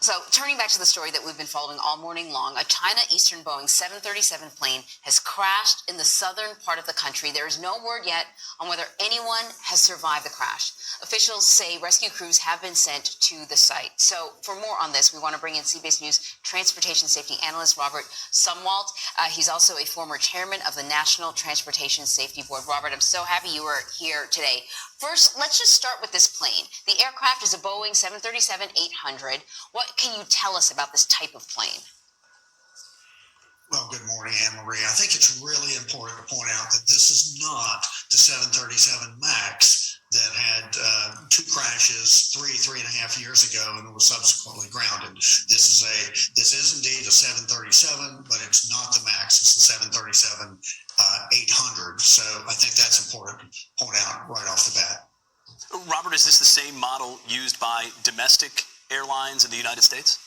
So turning back to the story that we've been following all morning long, a China Eastern Boeing 737 plane has crashed in the southern part of the country. There is no word yet on whether anyone has survived the crash. Officials say rescue crews have been sent to the site. So for more on this, we want to bring in CBS News transportation safety analyst Robert Sumwalt. He's also a former chairman of the National Transportation Safety Board. Robert, I'm so happy you are here today. First, let's just start with this plane. The aircraft is a Boeing 737-800. What can you tell us about this type of plane? Well, good morning, Anne-Marie. I think it's really important to point out that this is not the 737 MAX that had two crashes three and a half years ago and was subsequently grounded. This is indeed a 737, but it's not the MAX. It's the 737-800. So I think that's important to point out right off the bat. Robert, is this the same model used by domestic airlines in the United States?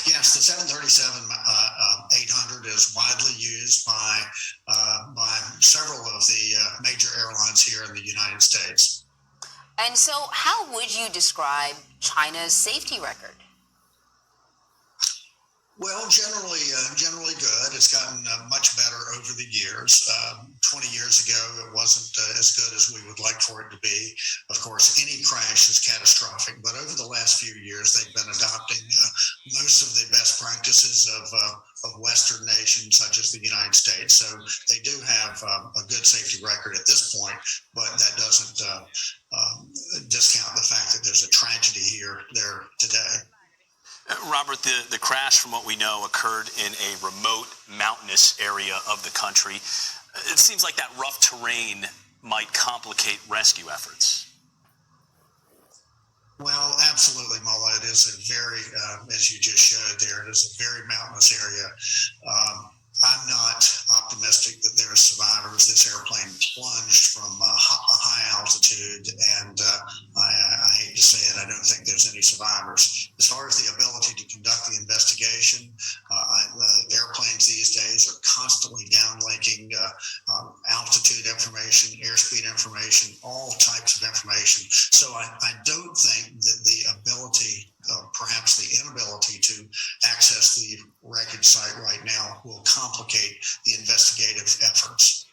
Yes, the 737-800 is widely used by several of the major airlines here in the United States. And so how would you describe China's safety record? Well, generally good. It's gotten much better over the years. 20 years ago, it wasn't as good as we would like for it to be. Of course, any crash is catastrophic, but over the last few years, they've been adopting most of the best practices of Western nations, such as the United States. So they do have a good safety record at this point, but that doesn't discount the fact that there's a tragedy there today. Robert, the crash, from what we know, occurred in a remote mountainous area of the country. It seems like that rough terrain might complicate rescue efforts. Well, absolutely, Mullah. It is a very, as you just showed there, it is a very mountainous area. I'm not optimistic that there are survivors. This airplane plunged from a high altitude, and I hate to say it, I don't think there's any survivors. As far as the ability to conduct the investigation, airplanes these days are constantly downlinking altitude information, airspeed information, all types of information. So I don't think that the ability, perhaps the inability to access the wreckage site right now will complicate the investigative efforts.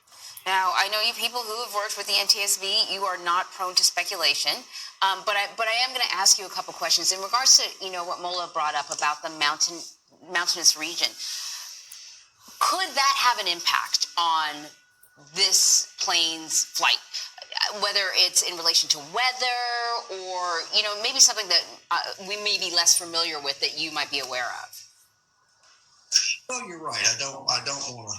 Now, I know you people who have worked with the NTSB, you are not prone to speculation, but I am going to ask you a couple questions in regards to, what Mullah brought up about the mountainous region. Could that have an impact on this plane's flight? Whether it's in relation to weather or, maybe something that we may be less familiar with that you might be aware of. Well, you're right. I don't want to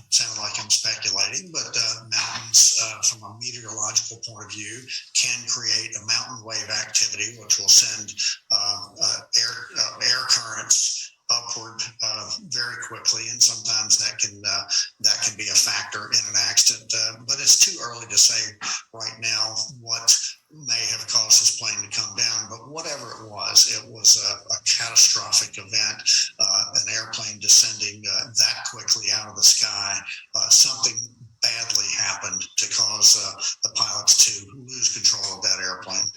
sound like I'm speculating, but mountains, from a meteorological point of view, can create a mountain wave activity, which will send air currents upward very quickly, and sometimes that can be a factor in an accident. But it's too early to say right now what may have caused this plane to come down. But whatever it was a catastrophic event. An airplane descending that quickly out of the sky. Something badly happened to cause the pilots to lose control of that airplane.